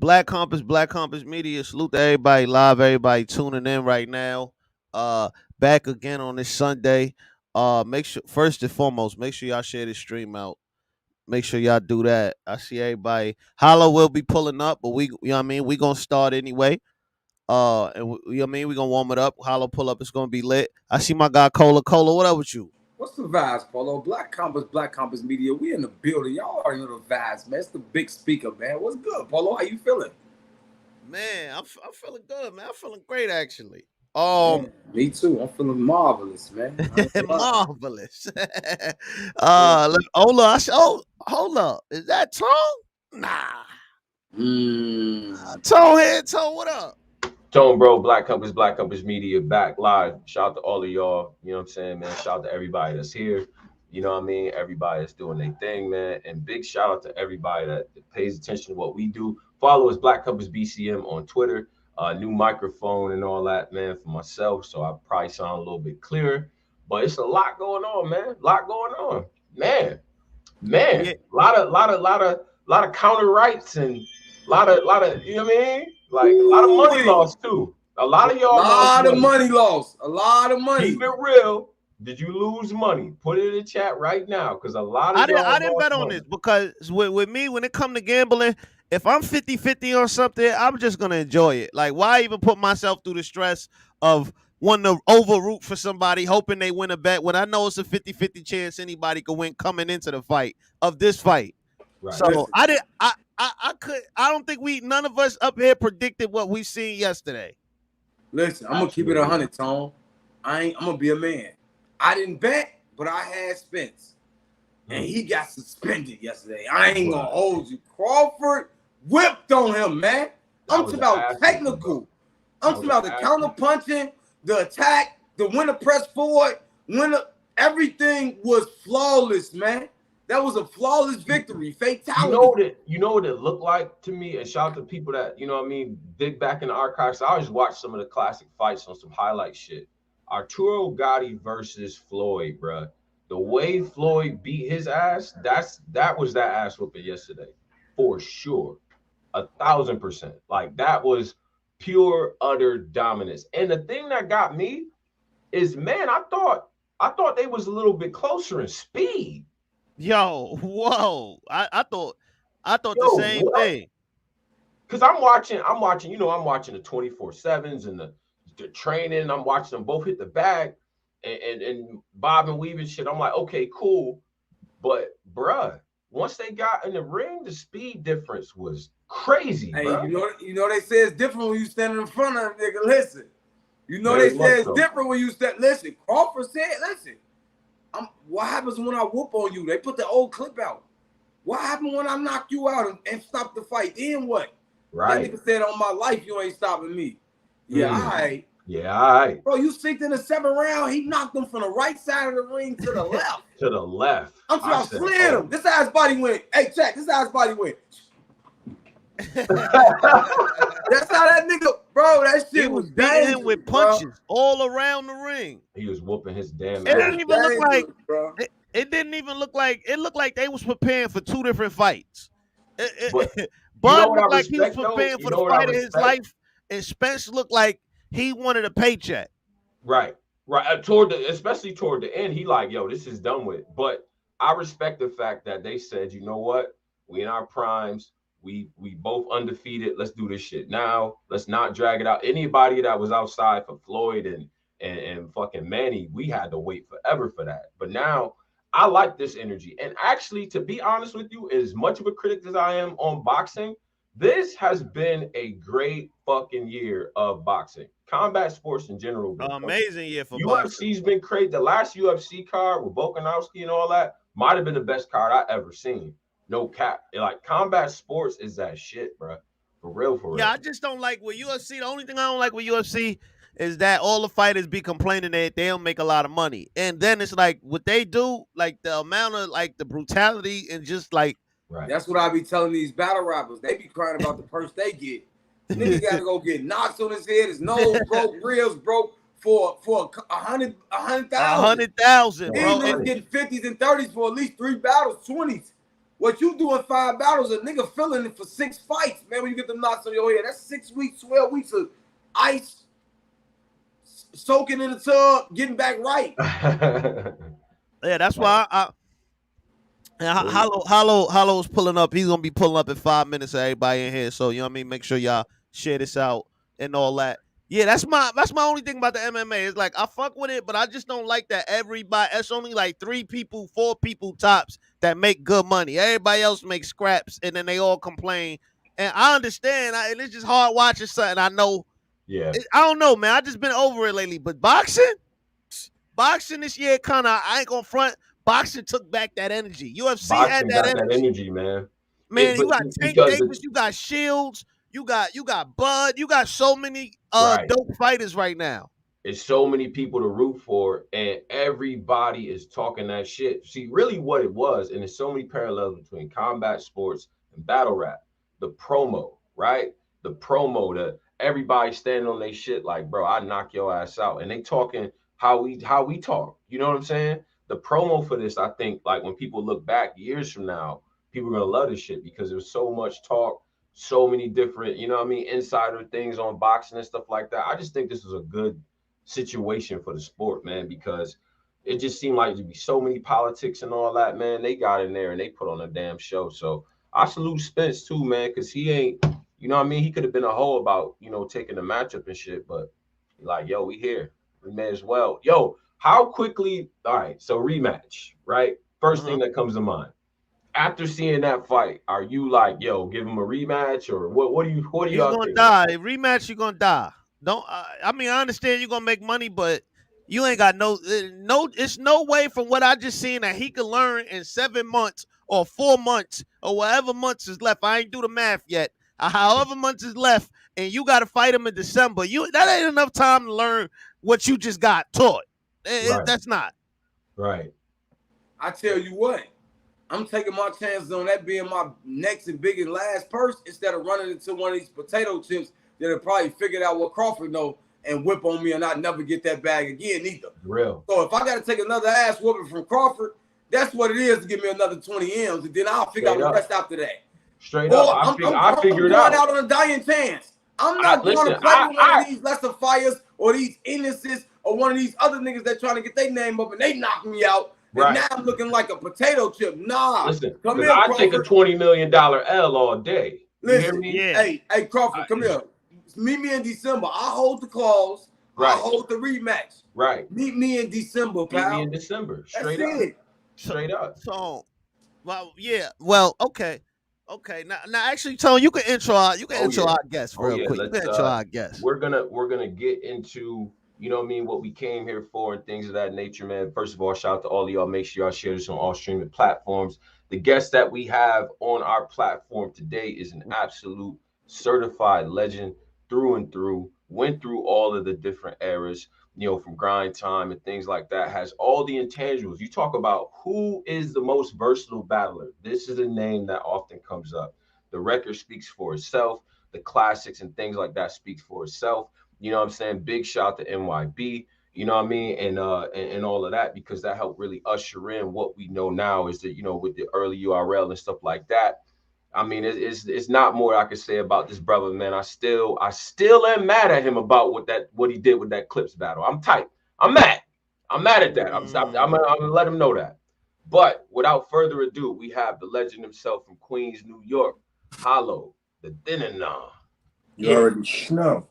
Black Compass Media. Salute to everybody live, everybody tuning in right now. Back again on this Sunday. Make sure first and foremost, make sure y'all share this stream out. Make sure y'all do that. I see everybody. Hollow will be pulling up, but you know what I mean. We gonna start anyway. You know what I mean. We gonna warm it up. Hollow pull up. It's gonna be lit. I see my guy Cola. Cola, what up with you? What's the vibes, Polo? Black Compass Media. We in the building. Y'all already know the vibes, man. It's the big speaker, man. What's good, Polo? How you feeling? Man, I'm feeling good, man. I'm feeling great actually. Man, me too. I'm feeling marvelous, man. I ain't gonna lie. Marvelous. Hold up. Hold up. Is that Tone? Nah. Mm. Tone here. Tone, what up? Tone, bro, Black Compass Media back live. Shout out to all of y'all. You know what I'm saying, man? Shout out to everybody that's here. You know what I mean? Everybody that's doing their thing, man. And big shout out to everybody that pays attention to what we do. Follow us, Black Compass BCM on Twitter. New microphone and all that, man, for myself. So I probably sound a little bit clearer. But it's a lot going on, man. A lot going on. Man. Yeah. Lot of counter rights and lot of, you know what I mean? Like a lot of money lost too. A lot of y'all lost money lost. A lot of money. Keep it real. Did you lose money? Put it in the chat right now, because a lot of I didn't bet on this because with me, when it come to gambling, if I'm 50-50 on something, I'm just gonna enjoy it. Like, why even put myself through the stress of wanting to overroot for somebody, hoping they win a bet when I know it's a 50-50 chance anybody could win coming into the fight of this fight. Right. So listen, I don't think none of us up here predicted what we seen yesterday. Listen, I'm gonna keep it 100, Tone. I'm gonna be a man. I didn't bet, but I had Spence, and he got suspended yesterday. I ain't gonna hold you. Crawford whipped on him, man. I'm talking about technical. I'm talking about the counter punching, the attack, the winner press forward, everything was flawless, man. That was a flawless victory, fatality. You know what it looked like to me, and shout out to people that, you know what I mean, dig back in the archives. I always watch some of the classic fights on some highlight shit. Arturo Gatti versus Floyd, bruh. The way Floyd beat his ass, that was that ass whooping yesterday, for sure, 1,000%. Like, that was pure utter dominance. And the thing that got me is, man, I thought they was a little bit closer in speed. Yo, whoa! I thought the same thing. Cause I'm watching, you know, I'm watching the 24/7s and the training. I'm watching them both hit the bag and bob and weave and shit. I'm like, okay, cool. But bruh, once they got in the ring, the speed difference was crazy. Hey, bruh. you know they say it's different when you standing in front of them, nigga. Listen, you know they say it's different when you stand. Listen, Crawford said, listen. What happens when I whoop on you? They put the old clip out. What happened when I knock you out and stop the fight? Then what? Right. That nigga said, on my life, you ain't stopping me. Yeah, all right. Yeah, all right. Bro, you synced in the 7th round. He knocked him from the right side of the ring to the left. To the left. I'm trying to slid him. This how his body went. Hey, check. This how his body went. That's how that nigga, bro. That shit was beating him with punches all around the ring. He was whooping his damn ass. It didn't even look like, bro. It didn't even look like. It looked like they was preparing for 2 different fights. Bud looked like he was preparing for the fight of his life, and Spence looked like he wanted a paycheck. Right. Especially toward the end, he like, yo, this is done with. But I respect the fact that they said, you know what, we in our primes. We both undefeated. Let's do this shit now. Let's not drag it out. Anybody that was outside for Floyd and fucking Manny, we had to wait forever for that. But now I like this energy. And actually, to be honest with you, as much of a critic as I am on boxing, this has been a great fucking year of boxing. Combat sports in general. Amazing year for boxing. UFC's been crazy. The last UFC card with Volkanovski and all that might have been the best card I ever seen. No cap. Like, combat sports is that shit, bro. For real. Yeah, I just don't like with UFC. The only thing I don't like with UFC is that all the fighters be complaining that they don't make a lot of money. And then it's like what they do, like the amount of like the brutality and just like. Right. That's what I be telling these battle rappers. They be crying about the purse they get. Nigga gotta go get knocks on his head, his nose broke, ribs broke for 100,000. 100,000, bro. He's getting 50s and 30s for at least 3 battles, 20s. What you do in 5 battles, a nigga feeling it for 6 fights, man. When you get them knocks on your head, that's 6 weeks, 12 weeks of ice, soaking in the tub, getting back right. Yeah, that's why Hollow's pulling up. He's gonna be pulling up in 5 minutes. Everybody in here, so you know what I mean. Make sure y'all share this out and all that. Yeah, that's my only thing about the MMA. It's like I fuck with it, but I just don't like that everybody. It's only like 3 people, 4 people tops that make good money. Everybody else makes scraps, and then they all complain. And I understand, and it's just hard watching something. I know. Yeah. I don't know, man. I just been over it lately. But boxing this year, kind of. I ain't gonna front. Boxing took back that energy. UFC had Boxing that got that energy. energy, man. Man, you But got Tank because Davis, you got Shields, you got Bud, you got so many right. dope fighters right now. It's so many people to root for, and everybody is talking that shit. See, really what it was, and there's so many parallels between combat sports and battle rap. The promo, right? The promo, everybody standing on their shit like, bro, I knock your ass out. And they talking how we talk. You know what I'm saying? The promo for this, I think, like when people look back years from now, people are gonna love this shit because there's so much talk, so many different, you know what I mean, insider things on boxing and stuff like that. I just think this was a good situation for the sport, man, because it just seemed like there'd be so many politics and all that, man. They got in there and they put on a damn show. So I salute Spence too, man, because he ain't, you know what I mean? He could have been a hoe about, you know, taking the matchup and shit, but like, yo, we here. We may as well. Yo, how quickly, all right, so rematch, right? First thing that comes to mind. After seeing that fight, are you like, yo, give him a rematch, or what do He's y'all gonna think? die. Rematch, you're gonna die. Don't. I mean, I understand you're gonna make money, but you ain't got no. It's no way from what I just seen that he could learn in 7 months or 4 months or whatever months is left. I ain't do the math yet. However months is left, and you got to fight him in December. That ain't enough time to learn what you just got taught. Right. That's not Right. I tell you what, I'm taking my chances on that being my next and biggest last purse instead of running into one of these potato chips that have probably figured out what Crawford know and whip on me and I never get that bag again either. Real. So if I got to take another ass whooping from Crawford, that's what it is to give me another 20 M's, and then I'll figure out the rest after that. Straight up, I figure it out. I'm going out on a dying chance. I'm not going to play with one of these lesser fires or these innocents or one of these other niggas that trying to get their name up and they knock me out. And now I'm looking like a potato chip. Nah. Listen, come here, I Crawford. take a $20 million L all day. You Listen, hear me? Yeah. Hey, Crawford, come here. Meet me in December. I hold the clause. Right. I hold the rematch. Right. Meet me in December, pal. Meet me in December. Straight That's up. it. Straight up. So, well, yeah. Well, okay. Okay. Now actually, Tone, you can intro our guest real quick. You can intro our guest. We're gonna get into, you know what I mean, what we came here for and things of that nature, man. First of all, shout out to all of y'all. Make sure y'all share this on all streaming platforms. The guest that we have on our platform today is an absolute certified legend through and through. Went through all of the different eras, you know, from grind time and things like that. Has all the intangibles. You talk about who is the most versatile battler. This is a name that often comes up. The record speaks for itself. The classics and things like that speaks for itself. You know what I'm saying? Big shout to NYB, you know what I mean? And all of that, because that helped really usher in what we know now is that, you know, with the early URL and stuff like that. I mean, it's not more I can say about this brother, man. I still am mad at him about what he did with that Clips battle. I'm tight. I'm mad at that. I'm gonna let him know that. But without further ado, we have the legend himself from Queens, New York, Hollow, the Dinana. You already know.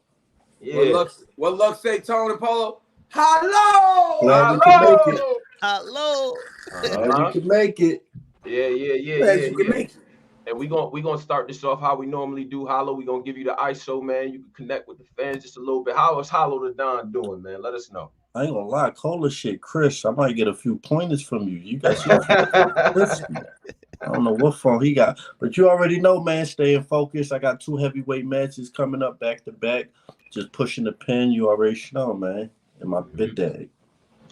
Yeah. What luck say, Tone and Polo? Hello. Glad you can make it. Hello. Glad you can make it. Yeah. Glad you can make it. And we gonna start this off how we normally do. Hollow, we gonna give you the ISO, man. You can connect with the fans just a little bit. How is Hollow the Don doing, man? Let us know. I ain't gonna lie, call this shit Chris. I might get a few pointers from you. You got some I don't know what phone he got, but you already know, man. Staying focused. I got 2 heavyweight matches coming up back to back. Just pushing the pen. You already know, man. In my bid day.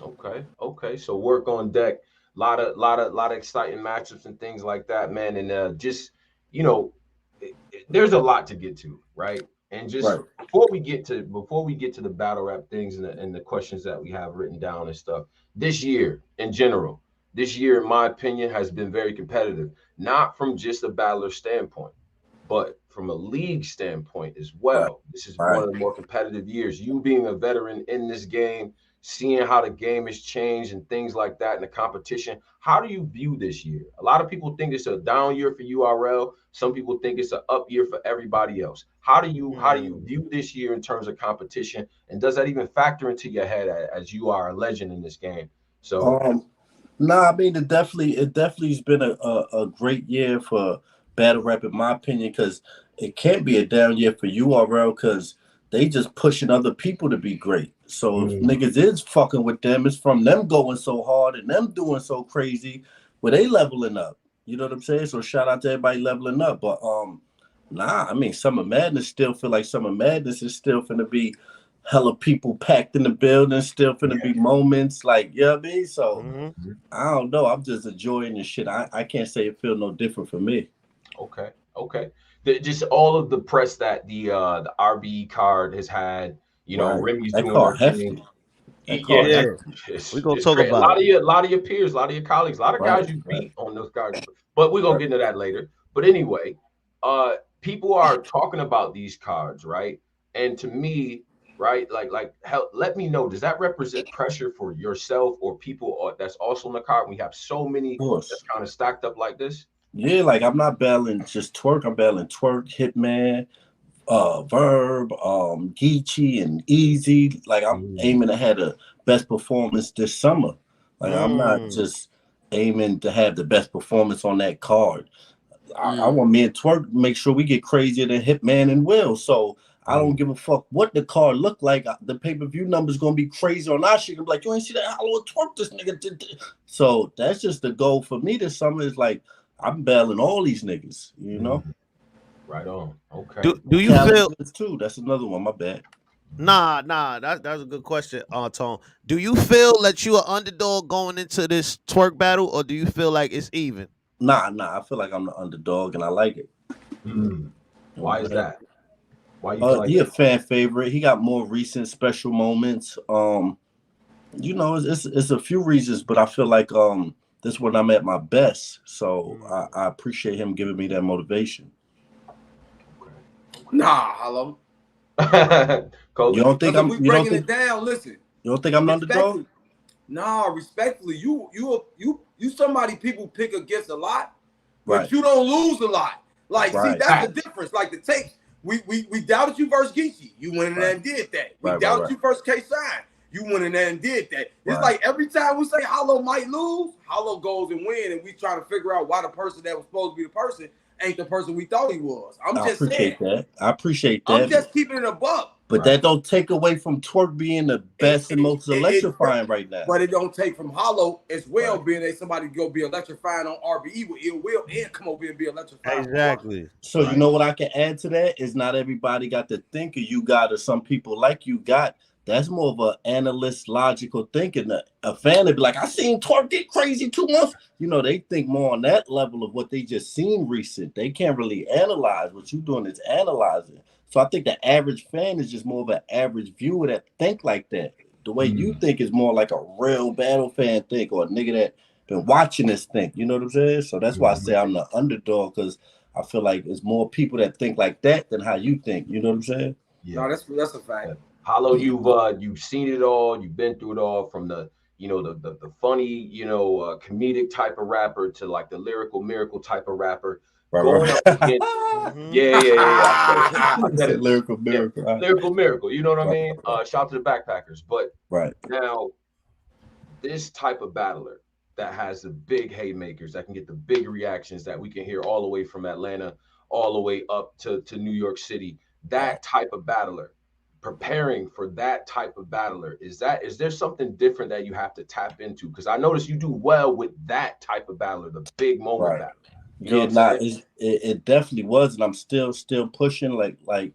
Okay. So work on deck. Lot of exciting matchups and things like that, man. And just, you know, there's a lot to get to, right? And just before we get to the battle rap things and the questions that we have written down and stuff, this year in general, this year, in my opinion, has been very competitive, not from just a battler standpoint, but from a league standpoint as Right. well. This is one Right. of the more competitive years. You being a veteran in this game, seeing how the game has changed and things like that, and the competition. How do you view this year? A lot of people think it's a down year for URL. Some people think it's an up year for everybody else. How do you view this year in terms of competition? And does that even factor into your head as you are a legend in this game? So Nah, I mean it definitely has been a great year for battle rap in my opinion, because it can't be a down year for URL because they just pushing other people to be great. So if niggas is fucking with them, it's from them going so hard and them doing so crazy, where they leveling up. You know what I'm saying? So shout out to everybody leveling up. But nah, I mean Summer Madness still feel like Summer Madness is still finna be hella people packed in the building, still finna be moments like, you know what I mean? So I don't know. I'm just enjoying this shit. I can't say it feel no different for me. okay. Just all of the press that the RBE card has had. Right. Remy's That doing car her thing. hefty. That car Yeah, Yeah, hefty. we gonna it's talk great. A about lot it. of your peers, a lot of your colleagues, a lot of guys Right. you Right. beat on those cards. But we're gonna Right. get into that later. But anyway, people are talking about these cards, right? And to me, right, hell, let me know. Does that represent pressure for yourself or people that's also in the card? We have so Of many course. that's kind of stacked up like this. Yeah, like I'm not battling just Twerk. I'm battling Twerk, Hitman, Verb, Geechee, and Easy. Like I'm aiming to have the best performance this summer. Like I'm not just aiming to have the best performance on that card. I want me and Twerk to make sure we get crazier than Hitman and Will. So I don't give a fuck what the card look like. The pay-per-view number's gonna be crazy on our shit. I'm like, you ain't see that Hollow Twerk this nigga did. So that's just the goal for me this summer is like I'm battling all these niggas, you know? Right on. Okay. Do you feel? Challenges too. That's another one, my bad. Nah. That's a good question, Tone. Do you feel that you are underdog going into this twerk battle, or do you feel like it's even? Nah. I feel like I'm the underdog and I like it. Why is that? Why you feel like He a that? fan favorite. He got more recent special moments. It's a few reasons, but I feel like this when I'm at my best. So I appreciate him giving me that motivation. Nah, hello. Coach? You don't think I'm? We You don't breaking think? it down. Listen, You don't think I'm the underdog? nah, respectfully, you somebody people pick against a lot, but Right. you don't lose a lot. Like, see, Right. that's the difference. Like the tapes, we doubted you versus Geechee. You went in there and did that. We doubted you versus K-Shine. You went in there and did that. It's like every time we say Hollow might lose, Hollow goes and win, and we try to figure out why the person that was supposed to be the person ain't the person we thought he was. I appreciate that. I appreciate that. I'm just keeping it a buck. But that don't take away from Twerk being the best and most electrifying right now. But it don't take from Hollow as well being somebody go be electrifying on RBE with Ill Will and come over here and be electrifying. Exactly. So you know what I can add to that is not everybody got the thinker you got or some people like you got. That's more of an analyst, logical thinking. A fan would be like, I seen Twerk get crazy 2 months. You know, they think more on that level of what they just seen recent. They can't really analyze. What you're doing is analyzing. So I think the average fan is just more of an average viewer that think like that. The way you think is more like a real battle fan think or a nigga that been watching this think. You know what I'm saying? So that's why I say I'm the underdog, because I feel like there's more people that think like that than how you think. You know what I'm saying? Yeah. No, that's a fact. Hollow, you've seen it all, you've been through it all, from the the funny, comedic type of rapper to like the lyrical miracle type of rapper. Going up against, I get it. Lyrical miracle. Lyrical miracle, you know what I mean? Shout to the backpackers. But now this type of battler that has the big haymakers, that can get the big reactions that we can hear all the way from Atlanta, all the way up to New York City, that type of battler, preparing for that type of battler, is there something different that you have to tap into? Because I noticed you do well with that type of battler, the big moment battler. It definitely was, and I'm still pushing, like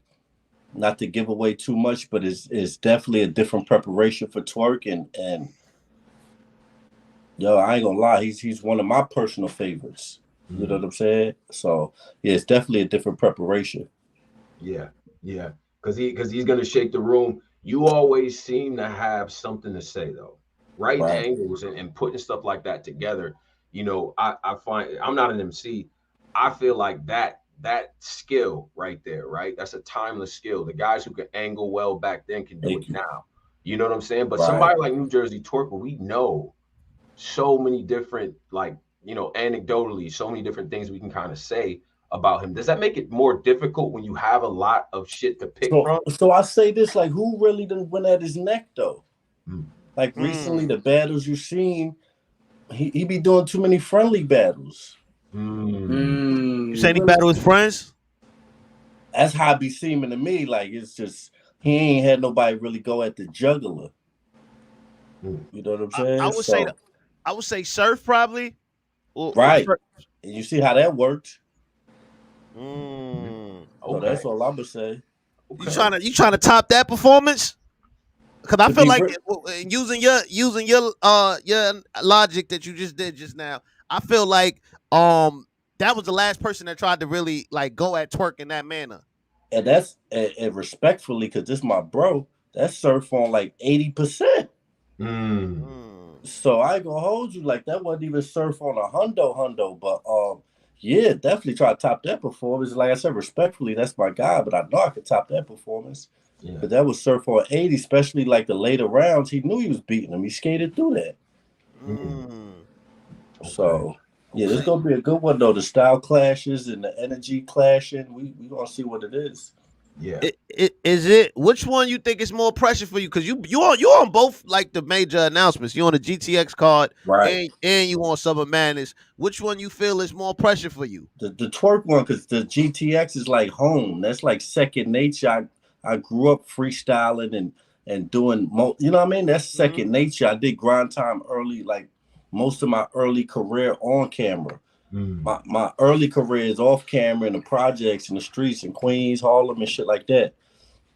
not to give away too much, but it's definitely a different preparation for Twerk, and yo, I ain't gonna lie, he's one of my personal favorites. You know what I'm saying? So yeah, it's definitely a different preparation. Yeah, because he's gonna shake the room. You always seem to have something to say though. writing angles and putting stuff like that together. You know, I find I'm not an MC. I feel like that skill right there, right? That's a timeless skill. The guys who can angle well back then can do it now. You know what I'm saying? But somebody like Nu Jerzey Twork, we know so many different, like, you know, anecdotally, so many different things we can kind of say about him. Does that make it more difficult when you have a lot of shit to pick from? So I say this, like, who really didn't win at his neck though? Like recently, the battles you've seen, he be doing too many friendly battles. You saying he battle his friends? That's how it be seeming to me. Like, it's just he ain't had nobody really go at the juggler. You know what I'm saying? I would say Surf probably. Right. And you see how that worked. Okay. So that's all I'm gonna say. You trying to top that performance? Because I feel like using your logic that you just did just now, I feel like that was the last person that tried to really like go at Twork in that manner. And that's and respectfully, because this my bro, that's Surf on like 80%. So I ain't gonna hold you, like that wasn't even Surf on a hundo, but yeah, definitely try to top that performance. Like I said, respectfully, that's my guy, but I know I could top that performance. Yeah. But that was Surf on 80, especially like the later rounds. He knew he was beating him. He skated through that. So yeah, this gonna be a good one though. The style clashes and the energy clashing. We gonna see what it is. Yeah. Is it which one you think is more pressure for you? Because you on both like the major announcements. You on the GTX card, right? And you on Summer Madness. Which one you feel is more pressure for you? The Twork one, because the GTX is like home. That's like second nature. I grew up freestyling and doing you know what I mean? That's second nature. I did grind time early, like most of my early career on camera. My early career is off camera in the projects in the streets in Queens, Harlem, and shit like that.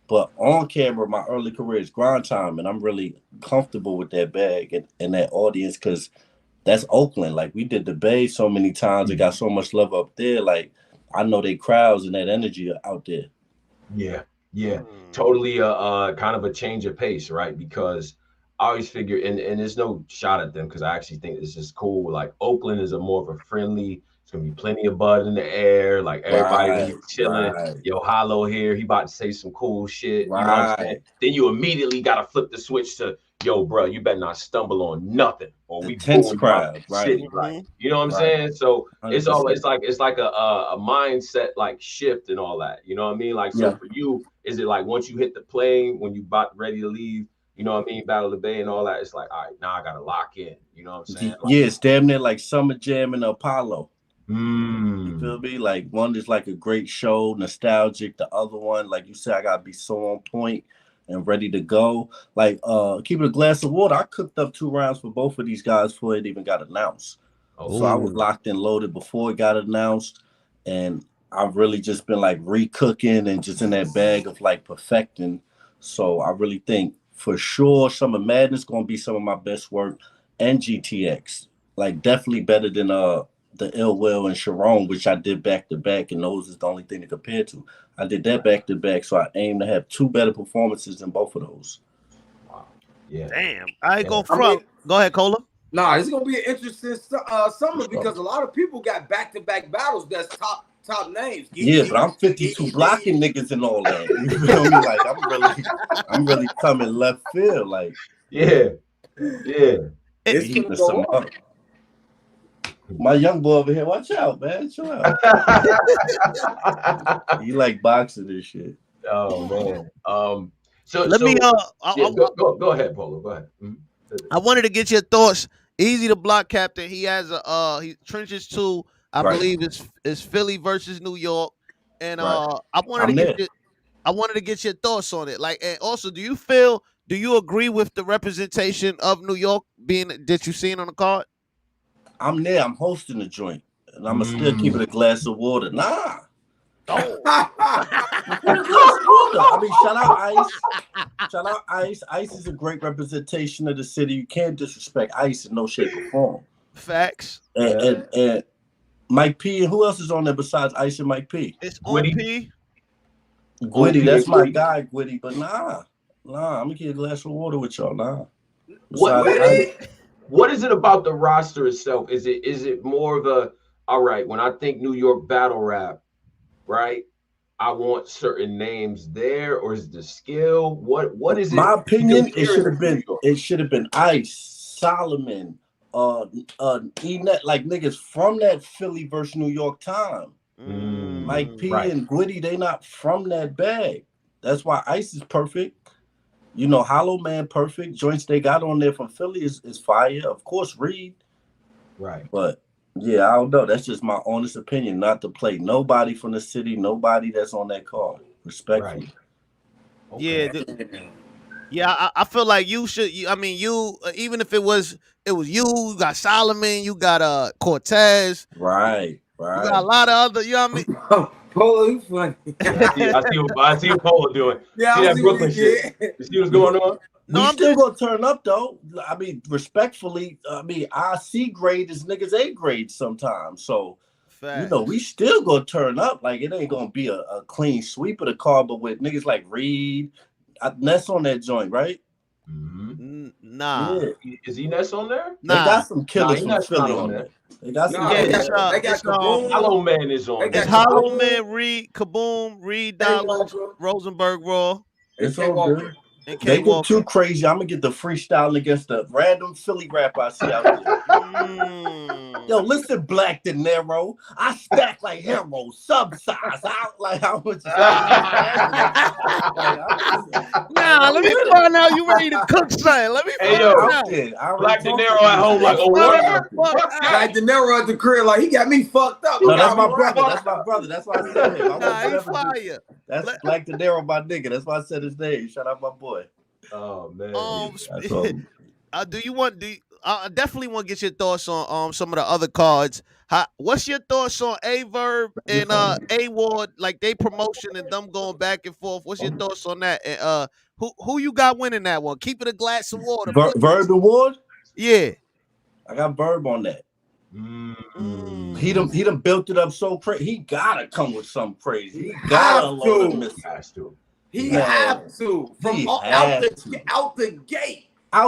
But on camera, my early career is grind time, and I'm really comfortable with that bag and that audience because that's Oakland. Like we did the Bay so many times, it got so much love up there. Like I know they crowds and that energy out there. Yeah, totally. Kind of a change of pace, right? Because I always figure, and there's no shot at them because I actually think this is cool. Like Oakland is more of a friendly. It's gonna be plenty of bud in the air. Like everybody gonna be chilling. Yo, Hollow here. He about to say some cool shit. You know what I'm saying? Then you immediately gotta flip the switch to, yo, bro, you better not stumble on nothing, or we tense crowd, city, like, you know what I'm saying? So 100%. it's like a mindset like shift and all that. You know what I mean? Like so for you, is it like once you hit the plane when you about ready to leave? You know what I mean? Battle of the Bay and all that. It's like, all right, now I gotta lock in. You know what I'm saying? Like, yeah, it's damn near like Summer Jam and Apollo. You feel me? Like one is like a great show, nostalgic. The other one, like you said, I gotta be so on point and ready to go. Like keeping a glass of water. I cooked up 2 rounds for both of these guys before it even got announced. So I was locked and loaded before it got announced, and I've really just been like recooking and just in that bag of like perfecting. So I really think for sure Summer Madness gonna be some of my best work, and GTX like definitely better than the Ill Will and Sharon, which I did back to back, and those is the only thing to compare to. I did that back to back, so I aim to have 2 better performances than both of those. Wow. Yeah. Damn. I ain't go front. Go ahead, Cola. Nah, it's gonna be an interesting summer because a lot of people got back-to-back battles that's top names. Yeah, but I'm 52 blocking niggas and all that. You feel me? Like I'm really coming left field. Like yeah. It's gonna go on. My young boy over here, watch out, man. Chill out. He like boxing and shit. Oh man. So let me go ahead, Polo. Go ahead. I wanted to get your thoughts. Easy to block captain. He has he Trenches 2. I believe it's Philly versus New York, and I wanted to get your thoughts on it. Like, and also, do you agree with the representation of New York being that you seen on the card? I'm there. I'm hosting the joint, and I'm gonna still keep it a glass of water. Nah. Oh. I mean, shout out Ice. Shout out Ice. Ice is a great representation of the city. You can't disrespect Ice in no shape or form. Facts. And Mike P. And who else is on there besides Ice and Mike P? It's Gwitty. Gwitty, that's my guy, Gwitty. But nah, I'm gonna get a glass of water with y'all. Nah. What is it about the roster itself? Is it more of a, all right, when I think New York battle rap, right? I want certain names there, or is the skill? What is it? My opinion, Because it should have been Ice, Solomon, Enet, like niggas from that Philly versus New York time. Mike P and Gwitty, they not from that bag. That's why Ice is perfect. You know, Hollow Man perfect. Joints they got on there from Philly is fire. Of course, Reed. Right. But yeah, I don't know. That's just my honest opinion. Not to play nobody from the city, nobody that's on that card. Respectfully. Right. Okay. Yeah, I feel like you should. I mean, you even if it was you got Solomon, you got Cortez, right. You got a lot of other. You know what I mean? Polo, you funny. I see what Polo doing. Yeah, see that Brooklyn shit. You see what's going on? No, I'm still gonna turn up though. I mean, respectfully, our C grade is niggas A grade sometimes. So you know, we still gonna turn up. Like it ain't gonna be a clean sweep of the car, but with niggas like Reed, Ness on that joint, right? Nah. Yeah. Is he Ness on there? Nah. They got some killers from Philly on there. They got some. They got Kaboom. Hollow Man is on there. It's Hollow Man, Reed, Kaboom, Reed, Dollars, Rosenberg Raw. It's all good. They get too crazy. I'm gonna get the freestyle against the random Philly rapper I see out there. Yo, listen, Black De Niro. I stack like hero, sub-size. Out like how much. Nah, let me find out you ready to cook something. Let me find out. Black De Niro at home like a what? Black De Niro at the crib like he got me fucked up. No, that's my brother. That's my brother. That's why I said him. Nah, he fire. That's Black De Niro, my nigga. That's why I said his name. Shout out my boy. Oh man. Do you want? I definitely want to get your thoughts on some of the other cards. What's your thoughts on A-Verb and A-Ward, like they promotion and them going back and forth? What's your thoughts on that? And who you got winning that one? Keep it a glass of water. Verb and Ward? Yeah. I got Verb on that. He done built it up so crazy. He gotta come with something crazy. He gotta load him. He have to. From out the gate.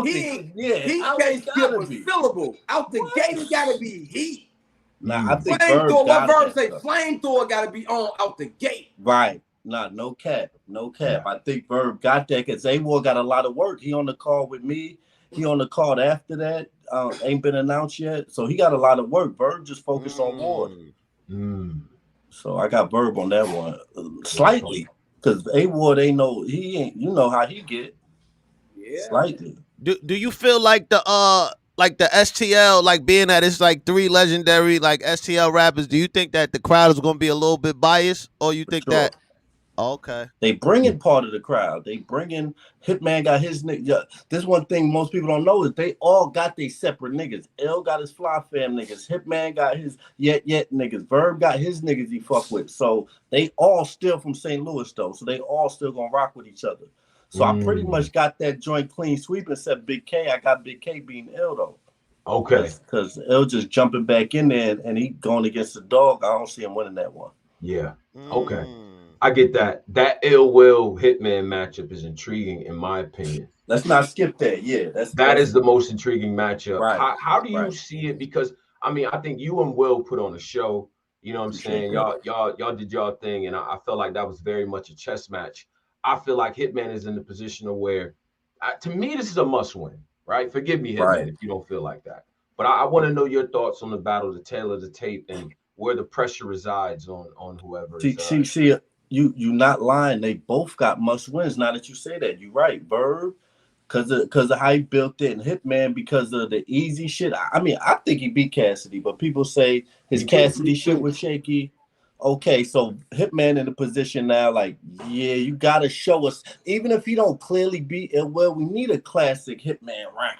He can't skip a syllable. Out the gate, it gotta be heat. Nah, I think what Verb say? Flamethrower gotta be on out the gate. Right. Nah, no cap. I think Verb got that because A-Ward got a lot of work. He on the call with me. He on the call after that. Ain't been announced yet. So he got a lot of work. Verb just focused on Ward. So I got Verb on that one. Slightly. Because A-Ward ain't, you know how he get. Yeah. Slightly. Do you feel like the STL, like being that it's like 3 legendary like STL rappers, do you think that the crowd is gonna be a little bit biased? Or you think that okay. They bring in part of the crowd. They bring in Hitman got his nigga. Yeah, this one thing most people don't know is they all got their separate niggas. L got his Fly Fam niggas. Hitman got his Yet niggas. Verb got his niggas he fuck with. So they all still from St. Louis though. So they all still gonna rock with each other. So I pretty much got that joint clean sweep except Big K. I got Big K beating L though. Okay. Because L just jumping back in there and he going against the dog. I don't see him winning that one. Yeah. Okay. I get that. That Ill Will Hitman matchup is intriguing in my opinion. Let's not skip that. Yeah, that is the most intriguing matchup. Right. How do you see it? Because I mean, I think you and Will put on a show. You know what I'm saying? Y'all did y'all thing, and I felt like that was very much a chess match. I feel like Hitman is in the position of where, to me, this is a must-win. Right? Forgive me, Hitman, if you don't feel like that. But I want to know your thoughts on the battle, the tail of the tape, and where the pressure resides on whoever. See. You not lying. They both got must wins. Now that you say that, you're right. Verb, because of how he built it, and Hitman because of the easy shit. I mean, I think he beat Cassidy, but people say his Cassidy shit was shaky. Okay, so Hitman in the position now, like, yeah, you gotta show us, even if he don't clearly beat it. Well, we need a classic Hitman round.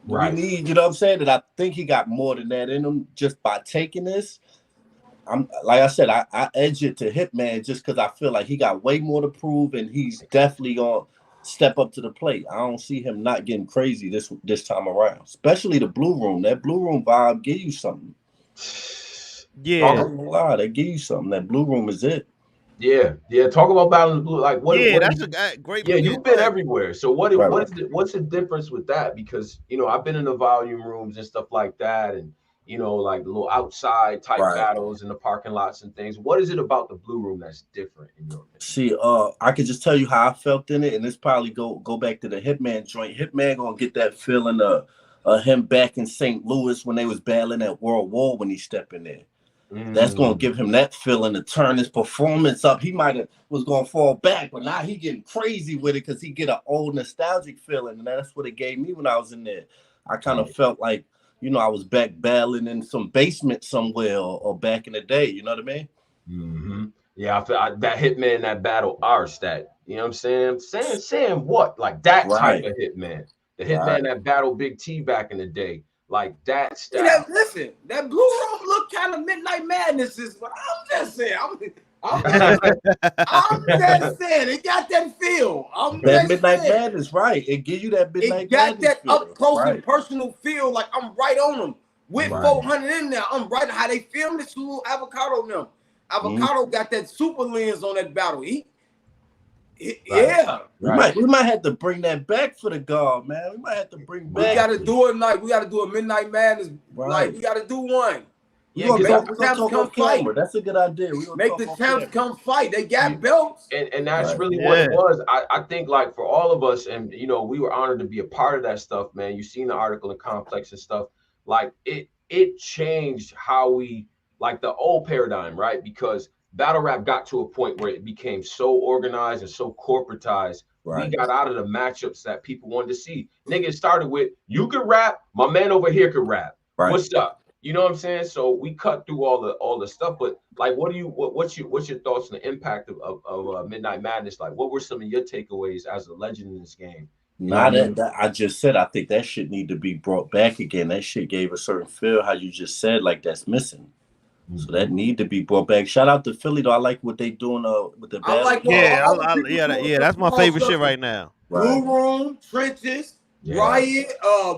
Right. We need, you know what I'm saying? That I think he got more than that in him just by taking this. I'm like I said, I edge it to Hitman just because I feel like he got way more to prove and he's definitely gonna step up to the plate. I don't see him not getting crazy this time around, especially the Blue Room. That Blue Room vibe give you something. Yeah, I'm gonna lie, they give you something. That Blue Room is it. Yeah, yeah. Talk about battling the blue. Like Yeah, what that's is a great yeah, point. Yeah, you've go been ahead. everywhere. So Right, what right. is what's the difference with that? Because I've been in the volume rooms and stuff like that, and like the little outside type Right. battles in the parking lots and things. What is it about the blue room that's different in your opinion? See, I could just tell you how I felt in it, and this probably go back to the Hitman joint. Hitman gonna get that feeling of him back in St. Louis when they was battling at World War when he stepped in there. That's gonna Mm, give him that feeling to turn his performance up. He might have was gonna fall back, but now he getting crazy with it because he get an old nostalgic feeling, and that's what it gave me when I was in there. I kind of right. felt like I was back battling in some basement somewhere or back in the day. You know what I mean? Hmm. Yeah, I feel that Hitman, that battle arts, that what I'm saying, saying what like that type Right, of Hitman, the Hitman right. that battled Big T back in the day, like that See that? style. Listen, that blue room look kind of Midnight Madness is, but I'm just saying. I'm just I'm just saying. It got that feel. I'm That just Midnight saying. Madness, right? It gives you that It Midnight got Madness that up feel, close and right? personal feel, like I'm right on them with Right. 400 in there. I'm right how they filmed this little avocado now. Mhm. Avocado got that super lens on that battle. Right. Yeah. We Right. might have to bring that back for the guard, man. We might have to bring We back gotta do it like we gotta do a Midnight Madness. Like right. we gotta do one. Yeah, because Make the We're gonna champs talk come off fight. camera. That's a good idea. We're gonna Make talk the off champs camera. come fight. They you got belts. and that's Right. really what it Yeah. was. I think like for all of us, and we were honored to be a part of that stuff, man. You seen the article in Complex and stuff. Like it changed how we like the old paradigm, right? Because battle rap got to a point where it became so organized and so corporatized. We Right. got out of the matchups that people wanted to see. Nigga, it started with you can rap, my man over here can rap. Right. What's up? You know what I'm saying? So we cut through all the stuff, but like, what's your thoughts on the impact of Midnight Madness? Like, what were some of your takeaways as a legend in this game? You know what Now I mean? that I just said, I think that shit need to be brought back again. That shit gave a certain feel, how you just said, like that's missing. So that Mhm. need to be brought back. Shout out to Philly though. I like what they doing with the I battle. like what Yeah, all the people doing yeah, the that's my small favorite shit stuff. right now. Right. Blue Room, Trenches, Yeah. Riot,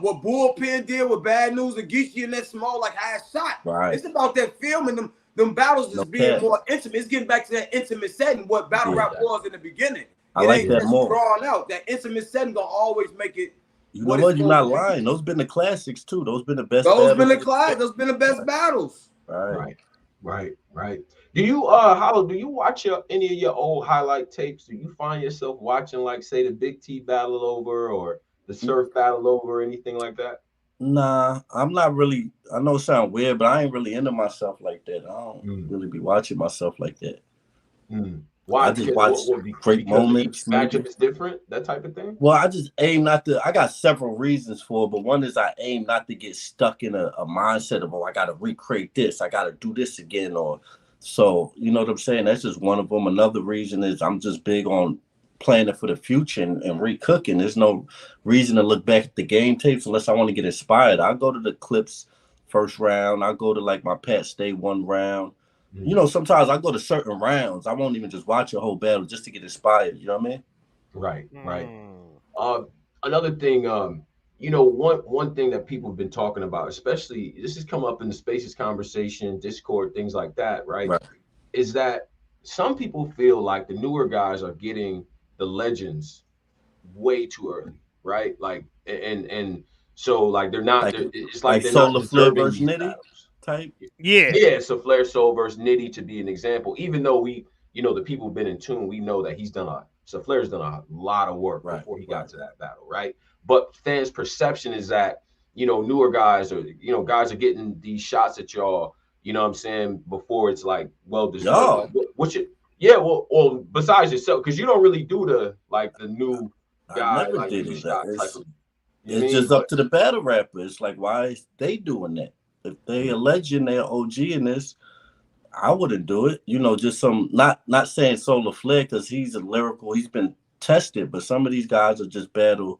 what Bullpen did with Bad News and Geechee and that small like high shot. Right. It's about that film and them battles No just being cap. more intimate. It's getting back to that intimate setting, what battle Yeah. rap was in the beginning. I It like ain't that just more. drawn out. That intimate setting gonna always make it You know what it's what? You're supposed not to be. lying. Those been the classics too. Those been the best Those been battles the of the class. year. Those been the best battles. Right. Right. Do you Hollow, do you watch any of your old highlight tapes? Do you find yourself watching like say the Big T battle over or the Surf battle over or anything like that? Nah, I'm not really. I know it sound weird, but I ain't really into myself like that. I don't Mm, really be watching myself like that. Why? I just Because watch great because each moments, maybe. matchup is different, that type of thing? Well, I just aim not to. I got several reasons for it, but one is I aim not to get stuck in a mindset of, oh, I got to recreate this, I got to do this again, or so. You know what I'm saying? That's just one of them. Another reason is I'm just big on planning for the future and recooking. There's no reason to look back at the game tapes unless I want to get inspired. I'll go to the clips first round. I'll go to like my Pat Stay one round. Sometimes I go to certain rounds. I won't even just watch a whole battle just to get inspired. You know what I mean? Right. Mm. Another thing, one thing that people have been talking about, especially this has come up in the Spaces conversation, Discord, things like that, right? Right. Is that some people feel like the newer guys are getting the legends way too early, right? Like, and so like they're not. Like It's like like they're not Solar Flare deserving versus these Nitty battles. type. Yeah. Yeah, so Flair Soul versus Nitty to be an example. Even though the people who've been in tune, we know that so Flair's done a lot of work Right. before he Right. got to that battle, right? But fans' perception is that newer guys or guys are getting these shots at y'all. You know what I'm saying? Before it's like well deserved. Y'all. What you? Yeah, well, besides yourself, because you don't really do the new I guy never like did two it. shot type of. You know what I It's mean? just up to the battle rapper. It's like, why is they doing that? If they a legend, they're OG in this. I wouldn't do it. Just some not saying Solar Flare because he's a lyrical. He's been tested, but some of these guys are just battle.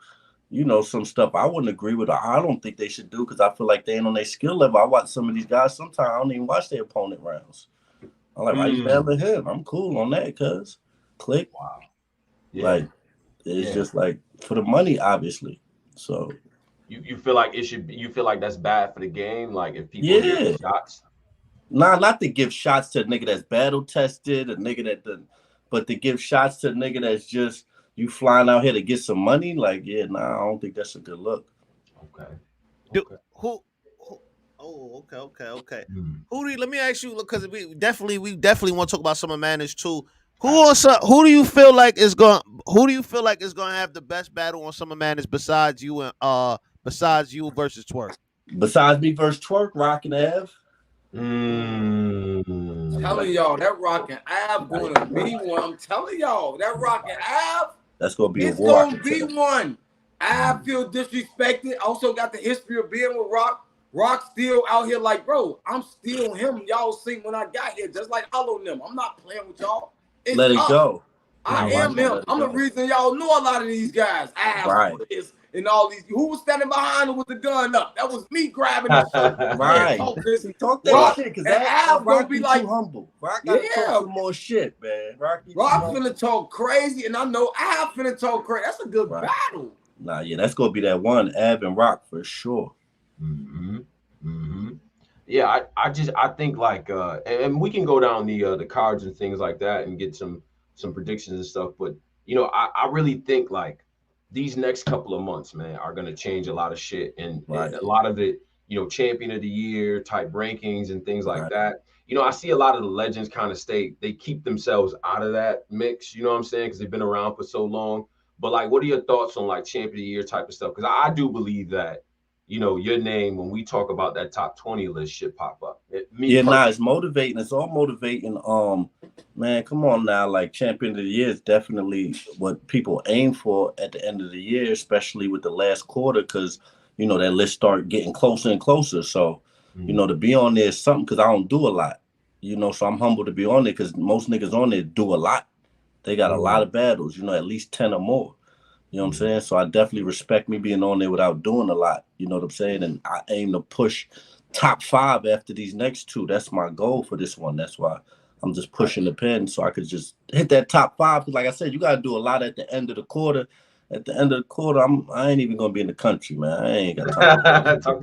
Some stuff I wouldn't agree with. I don't think they should do because I feel like they ain't on their skill level. I watch some of these guys. Sometimes I don't even watch their opponent rounds. I'm like, why you battling him? I'm cool on that, cuz click. Wow. Yeah. Like it's just like for the money, obviously. So You feel like it should be, you feel like that's bad for the game, like if people are yeah. getting shots. Nah, not to give shots to a nigga that's battle tested, a nigga but to give shots to a nigga that's just you flying out here to get some money. Like, yeah, nah, I don't think that's a good look. Okay. Do, Okay. who? Oh, okay. Hmm. Let me ask you because we definitely want to talk about Summer Madness too. Who do you feel like is going? Who do you feel like is going to have the best battle on Summer Madness besides you and besides you versus Twerk? Besides me versus Twerk, Rock and Av. Telling y'all that Rock and Av going to be one. I'm telling y'all that Rock and Av. That's gonna be It's a war. gonna be one. I feel disrespected. Also got the history of being with Rock. Rock still out here like, bro, I'm still him. Y'all seen when I got here, just like Hollow them. I'm not playing with y'all. It's Let it up. go. I am him. I'm the reason y'all know a lot of these guys. Right. And all these. Who was standing behind him with the gun up? That was me grabbing the shirt. Right. Talk that shit because that gonna be like too humble. Rock gotta talk some more shit, man. Rock finna talk crazy, and I know Av finna talk crazy. That's a good battle. Nah, yeah, that's gonna be that one, Av and Rock for sure. Yeah, I think like and we can go down the cards and things like that and get some predictions and stuff, but you know, I really think like these next couple of months, man, are gonna change a lot of shit, and a lot of it, you know, champion of the year type rankings and things like that. You know, I see a lot of the legends kind of they keep themselves out of that mix, you know what I'm saying? Because they've been around for so long. But like, what are your thoughts on like champion of the year type of stuff? Because I do believe that, you know, your name, when we talk about that top 20 list, should pop up. It's motivating. It's all motivating. Man, come on now. Like, champion of the year is definitely what people aim for at the end of the year, especially with the last quarter, because, you know, that list start getting closer and closer. So, you know, to be on there is something, because I don't do a lot, you know, so I'm humble to be on there because most niggas on there do a lot. They got a lot of battles, you know, at least 10 or more. You know what I'm saying? So I definitely respect me being on there without doing a lot. You know what I'm saying? And I aim to push top 5 after these next 2. That's my goal for this one. That's why I'm just pushing the pen so I could just hit that top 5. Because like I said, you got to do a lot at the end of the quarter. At the end of the quarter, I ain't even going to be in the country, man. I ain't got time.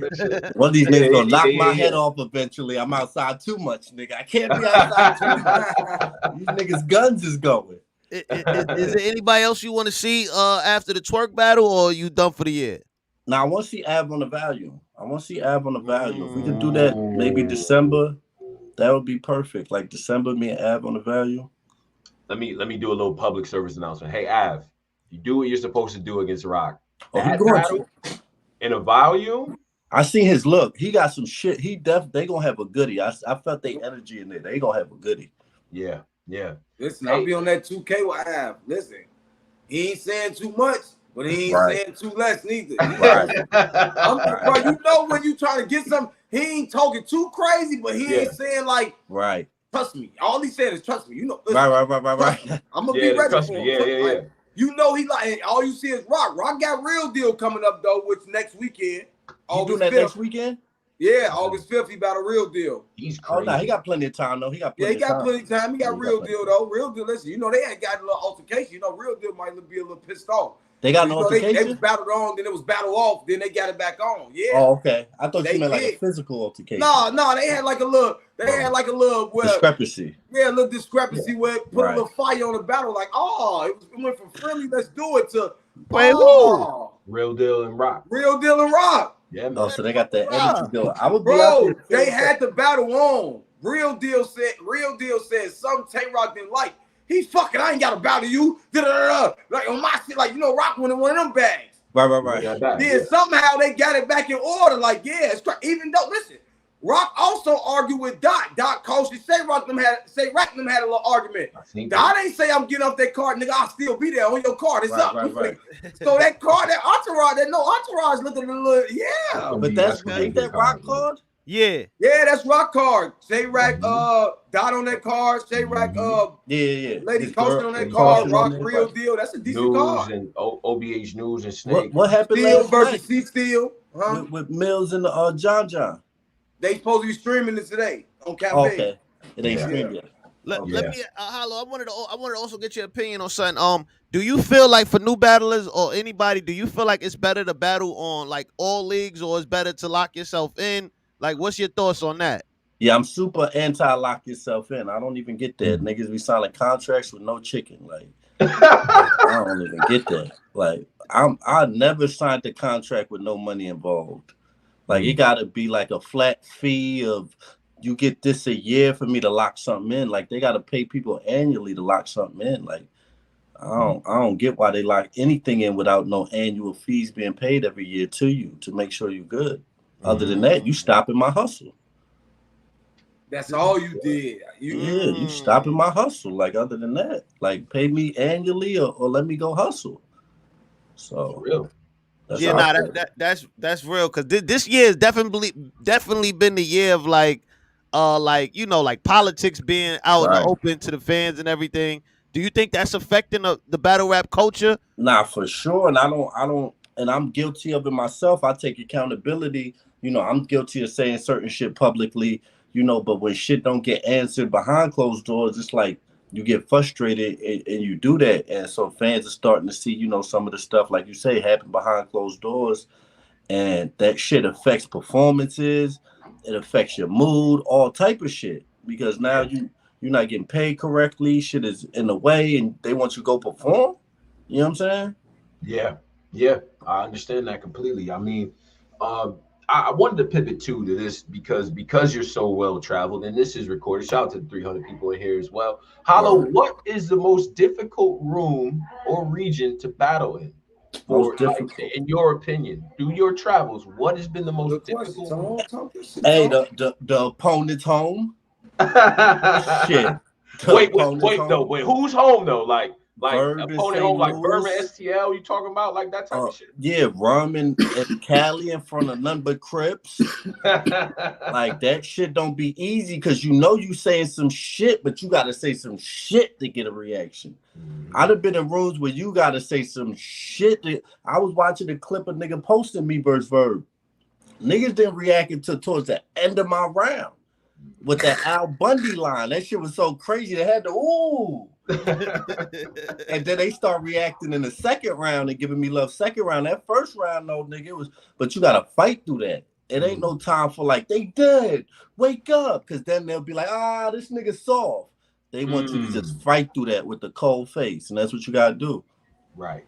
One of these niggas going to knock my head off eventually. I'm outside too much, nigga. I can't be outside too much. These niggas' guns is going. Is there anybody else you want to see after the Twerk battle, or are you done for the year? Now I want to see Av on the value. If we could do that, maybe December, that would be perfect. Like December, me and Av on the value. Let me do a little public service announcement. Hey, Av, you do what you're supposed to do against Rock. That battle in a volume. I seen his look. He got some shit. They gonna have a goodie. I felt their energy in there. They gonna have a goodie. Yeah. Listen, I'll be on that 2K with Av. Listen, he ain't saying too much, but he ain't saying too less neither. Bro, you know when you trying to get something, he ain't talking too crazy, but he ain't saying like, trust me. All he said is trust me. You know, listen, right. I'm gonna be ready for him. Yeah. You know he like all you see is Rock. Rock got Real Deal coming up though, which next weekend. You doing that next weekend? Yeah, August 5th, he about a Real Deal. He's crazy. Oh, no, he got plenty of time, though. He got plenty of time. He got Real Deal, though. Real Deal, listen, you know, they had got a little altercation. You know, Real Deal might be a little pissed off. They got an altercation? They was battled on, then it was battle off, then they got it back on. Yeah. Oh, okay. I thought you meant like a physical altercation. No, they had like a little, discrepancy. Yeah, a little discrepancy where it put a little fire on the battle. Like, it went from friendly, let's do it, to, Real Deal and Rock. Yeah, man. So they got that energy deal. I would be they had the battle on. Real Deal said something Tay-Rock didn't like. He fucking, I ain't got to battle you. Like on my shit, like, you know, Rock went in one of them bags. Right. Then somehow they got it back in order. Like, it's even though, listen, Rock also argued with Dot. Dot caused Say-Rock them had a little argument. Dot ain't say I'm getting off that card, nigga. I'll still be there on your card. It's up. Right. So that card, that entourage looking a little, but ain't that Rock card? Yeah, that's Rock card. Say-Rock, Dot on that card. Say-Rock, Lady Coasting on that card. Rock Real Deal. That's a decent card. And OBH News and Snake. What happened Steel last versus night? C-Steel. With Mills and John. They supposed to be streaming it today on Cafe. Okay, it ain't streamed yet. Let me, Hollow. I wanted to also get your opinion on something. Do you feel like for new battlers or anybody, do you feel like it's better to battle on like all leagues, or it's better to lock yourself in? Like, what's your thoughts on that? Yeah, I'm super anti-lock yourself in. I don't even get that. Niggas be signing contracts with no chicken. Like, I don't even get that. Like, I never signed the contract with no money involved. Like, it gotta be like a flat fee of you get this a year for me to lock something in. Like, they gotta pay people annually to lock something in. Like, I don't get why they lock anything in without no annual fees being paid every year to you to make sure you're good. Other than that, you stopping my hustle. That's all you did. You stopping my hustle. Like, other than that, like, pay me annually or let me go hustle. So real. That's real, because this year has definitely been the year of like politics being out in the open to the fans and everything. Do you think that's affecting the battle rap culture? Nah, for sure. And I don't, and I'm guilty of it myself. I take accountability. You know, I'm guilty of saying certain shit publicly, you know, but when shit don't get answered behind closed doors, it's like you get frustrated and you do that. And so fans are starting to see, you know, some of the stuff, like you say, happen behind closed doors. And that shit affects performances. It affects your mood, all type of shit. Because now you're not getting paid correctly. Shit is in the way and they want you to go perform. You know what I'm saying? Yeah, I understand that completely. I mean, I wanted to pivot to this because you're so well traveled, and this is recorded. Shout out to the 300 people in here as well. Hollow, what is the most difficult room or region to battle in? In your opinion, through your travels, what has been the most difficult? Hey, the opponent's home. Shit. Wait, who's home though? Like opponent home, like Vermin STL, you talking about like that type of shit? Yeah, Vermin and Cali in front of none but Crips. Like, that shit don't be easy because you know you saying some shit, but you gotta say some shit to get a reaction. I'd have been in rooms where you gotta say some shit. I was watching a clip of nigga posting me versus Verb. Niggas didn't react until towards the end of my round with that Al Bundy line. That shit was so crazy. They had to ooh. And then they start reacting in the second round and giving me love second round. That first round, though, nigga, it was, but you gotta fight through that. It ain't no time for like, they dead, wake up, because then they'll be like, this nigga soft. They want you to just fight through that with the cold face, and that's what you gotta do. Right.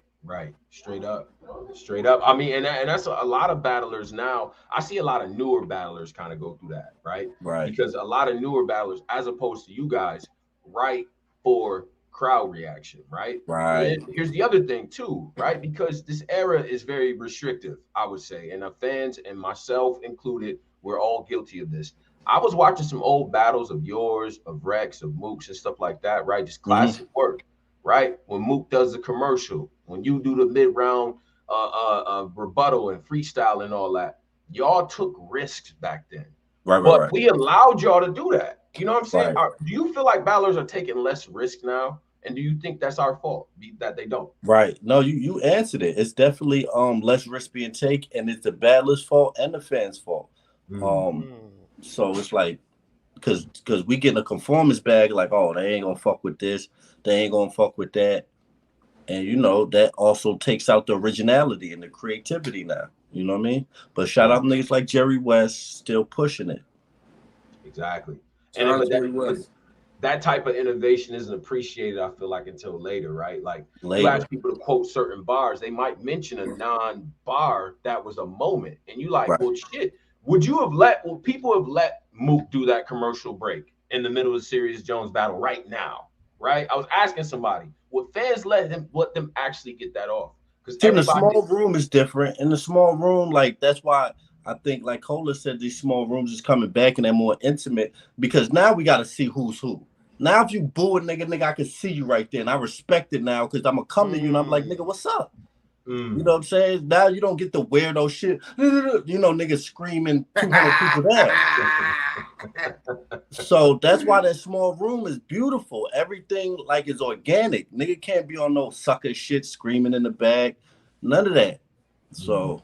Straight up. I mean, and that's a lot of battlers now. I see a lot of newer battlers kind of go through that, right? Because a lot of newer battlers, as opposed to you guys, right, for crowd reaction, right? And here's the other thing too, right? Because this era is very restrictive, I would say, and the fans and myself included, we're all guilty of this. I was watching some old battles of yours, of Rex, of Mook's and stuff like that, right? Just classic work, right? When Mook does the commercial, when you do the mid-round rebuttal and freestyle and all that, y'all took risks back then. But we allowed y'all to do that. You know what I'm saying? Do you feel like battlers are taking less risk now? And do you think that's our fault that they don't? Right. No, you answered it. It's definitely less risk being taken, and it's the battler's fault and the fans' fault. So it's like, because we get in a conformance bag, like, oh, they ain't gonna fuck with this, they ain't gonna fuck with that. And you know, that also takes out the originality and the creativity now. You know what I mean? But shout out niggas like Jerry West still pushing it. Exactly. And that type of innovation isn't appreciated, I feel like, until later, right? Like, you ask people to quote certain bars, they might mention a non-bar that was a moment. And you like, well, shit, would people have let Mook do that commercial break in the middle of the Serious Jones battle right now, right? I was asking somebody, would fans let them actually get that off? Because in the small room is different. In the small room, like, that's why I think, like Cola said, these small rooms is coming back and they're more intimate, because now we got to see who's who. Now, if you boo a nigga, I can see you right there, and I respect it now because I'm going to come to you and I'm like, nigga, what's up? You know what I'm saying? Now you don't get the weirdo shit. You know, niggas screaming 200 people down. So that's why that small room is beautiful. Everything, like, is organic. Nigga can't be on no sucker shit screaming in the back. None of that. So...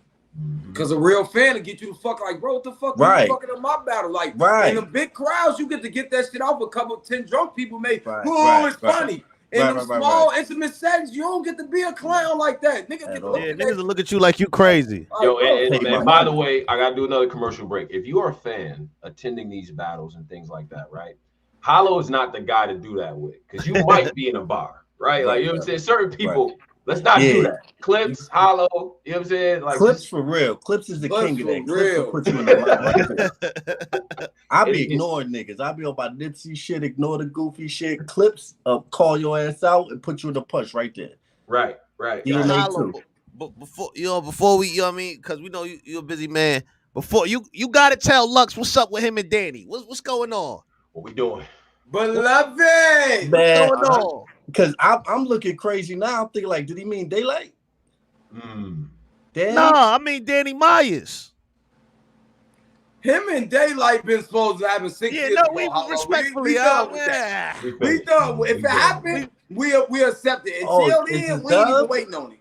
Because a real fan will get you the fuck like, bro, what the fuck you fucking in my battle? Like, in the big crowds, you get to get that shit off. A couple 10 drunk people it's funny. In the small, intimate settings, you don't get to be a clown like that. Niggas get to look Yeah, niggas will look at you like you crazy. Yo, and by the way, I gotta do another commercial break. If you are a fan attending these battles and things like that, right? Hollow is not the guy to do that with, because you might be in a bar, right? Like, you know what I'm saying? Certain people, let's not do that. Clips, Hollow, you know what I'm saying? Like, Clips for real. Clips is the king of that. Clips will put you in the line. I be ignoring niggas. I be on my Nipsey shit, ignore the goofy shit. Clips call your ass out and put you in the punch right there. Right. Hollow, but before we, you know what I mean? Because we know you're a busy man. Before you gotta tell Lux what's up with him and Danny. What's going on? What we doing? Beloved, man, what's going on? Because I'm looking crazy now. I'm thinking like, did he mean Daylight? No, I mean Danny Myers. Him and Daylight been supposed to have a 6 years. Yeah, no, we respectfully, we done with that. We done. If it happened, we accept it. Until then, we ain't even waiting on it.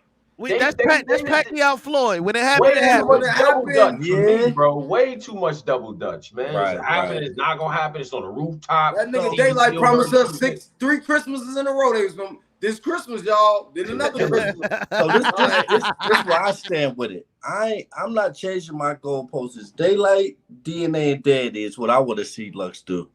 That's Pacquiao Floyd. When it happened, it happened. Double Dutch for me, bro. Way too much double Dutch, man. It's happening. It's not gonna happen. It's on the rooftop. That nigga Daylight promised us 3 Christmases in a row. They was gonna this Christmas, y'all. Then another Christmas. So this where I stand with it. I'm not changing my goalposts. It's Daylight, DNA, and Daddy is what I want to see Lux do.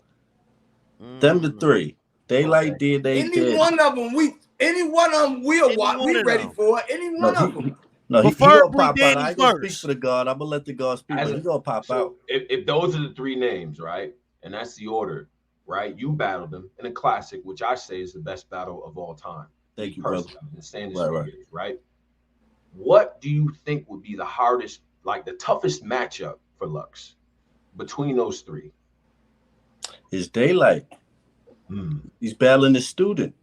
Them the 3. Daylight, DNA, Any one of them we'll watch. We ready for it. Any one of them. No, he gonna pop out. I ain't gonna speak for the God. I'm gonna let the God speak. But he gonna pop out. If those are the 3 names, right, and that's the order, right? You battled them in a classic, which I say is the best battle of all time. Thank you, brother. Right. What do you think would be the hardest, like the toughest matchup for Lux between those 3? It's Daylight. He's battling his student.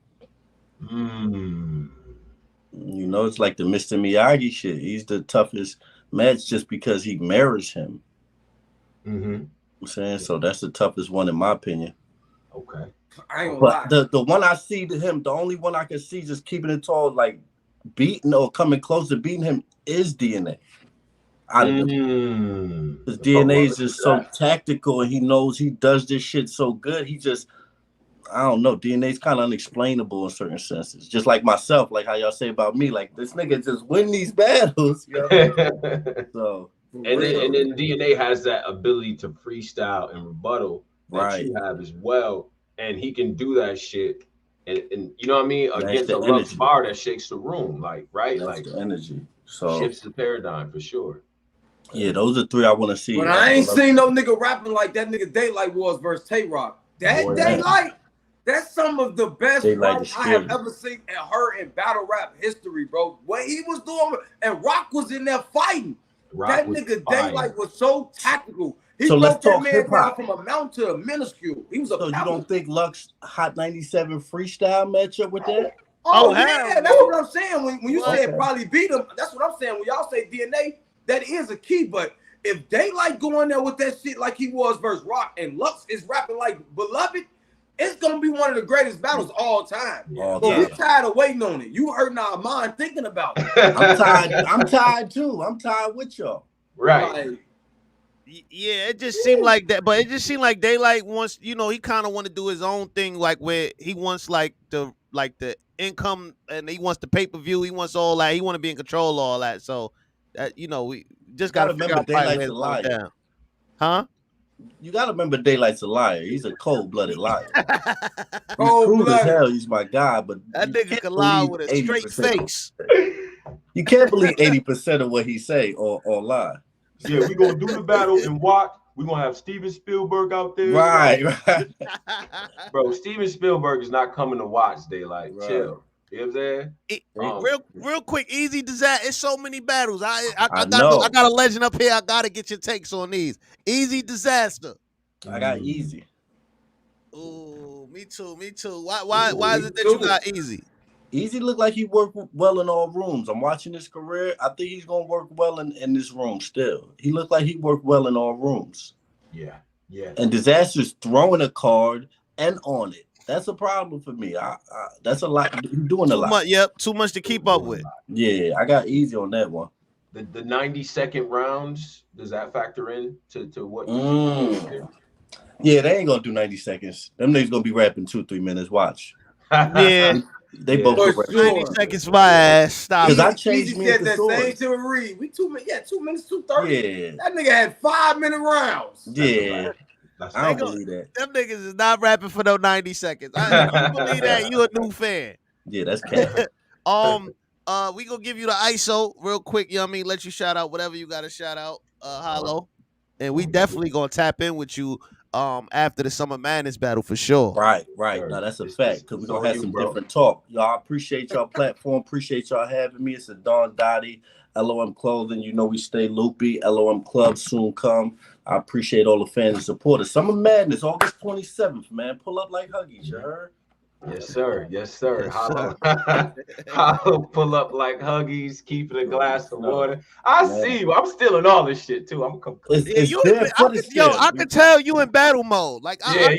You know, it's like the Mr. Miyagi shit. He's the toughest match just because he mirrors him. I'm saying, so that's the toughest one in my opinion. Okay. I ain't gonna lie. The one I see to him, the only one I can see just keeping it tall, like beating or coming close to beating him is DNA. Because DNA is just so tactical and he knows he does this shit so good. He just, I don't know, DNA's kind of unexplainable in certain senses. Just like myself, like how y'all say about me, like this nigga just win these battles. You know? So and then DNA has that ability to freestyle and rebuttal that you have as well. And he can do that shit and you know what I mean, against a Lux bar that shakes the room, like like the energy. So shifts the paradigm for sure. Yeah, those are 3 I want to see. But I ain't seen no nigga rapping like that nigga Daylight was versus Tay-Rock. That Daylight, that's some of the best rap I have ever seen and heard in battle rap history, bro. What he was doing, and Rock was in there fighting. That nigga Daylight was so tactical. He broke that man down from a mountain to a minuscule. He was a you don't think Lux Hot 97 freestyle matchup with that? Oh yeah, that's what I'm saying. When you say it probably beat him, that's what I'm saying. When y'all say DNA, that is a key. But if Daylight going there with that shit like he was versus Rock, and Lux is rapping like Beloved, it's gonna be one of the greatest battles of all time. But we tired of waiting on it. You hurting our mind thinking about it. I'm tired too. I'm tired with y'all. Right. Like, yeah, it just seemed like that, but it just seemed like Daylight wants, you know, he kind of want to do his own thing, like where he wants like the income and he wants the pay-per-view, he wants all that, he want to be in control of all that. So that, you know, we just gotta figure out Daylight's a liar. Down. Huh? You gotta remember Daylight's a liar. He's a cold-blooded liar. He's cool as hell. He's my guy, but that nigga can lie with a straight face. You can't believe 80% of what he say or lie. Yeah, we're gonna do the battle and watch. We're gonna have Steven Spielberg out there. Right. Bro, Steven Spielberg is not coming to watch Daylight. Right. Chill. You know what I'm saying? Real quick, Easy Disaster. It's so many battles. I got a legend up here. I gotta get your takes on these. Easy Disaster. I got Easy. Ooh, me too. Why is it that you got Easy? Easy look like he worked well in all rooms. I'm watching his career. I think he's gonna work well in this room still. He looked like he worked well in all rooms. Yeah. And Disaster's throwing a card and on it. That's a problem for me. That's a lot. He's doing a lot. Too much to keep up with. Yeah, I got Easy on that one. The 90-second rounds, does that factor in to what you Yeah, they ain't gonna do 90 seconds. Them niggas gonna be rapping 2-3 minutes. Watch. Yeah. They both For correct. sure. 90 seconds, my ass. Stop Because I it. changed Easy me said and that Thesaury. same shit with Reed. We 2 minutes, 2 minutes, 2:30. Yeah. That nigga had 5-minute rounds. Yeah. That's I don't They go- believe that. Them niggas is not rapping for no 90 seconds. If you believe that, you a new fan. Yeah, that's cat. We gonna give you the ISO real quick, you know what I mean? Let you shout out whatever you gotta shout out, Hollow. And we definitely gonna tap in with you after the Summer Madness battle for sure. Right. Sure. Now that's a It's- fact because it's we're gonna on have you, some bro. different talk. Y'all, I appreciate y'all platform. Appreciate y'all having me. It's a Don Dottie, LOM Clothing. You know we stay loopy. LOM Club soon come. I appreciate all the fans and supporters. Summer Madness, August 27th, man. Pull up like Huggies, you heard? Yes, sir. Yes, sir. Yes, Hollow. Hollow pull up like Huggies, keeping a glass of water. I see you. I'm stealing all this shit too. I'm complete. Yeah, you there for the I could tell you in battle mode. Like I can tell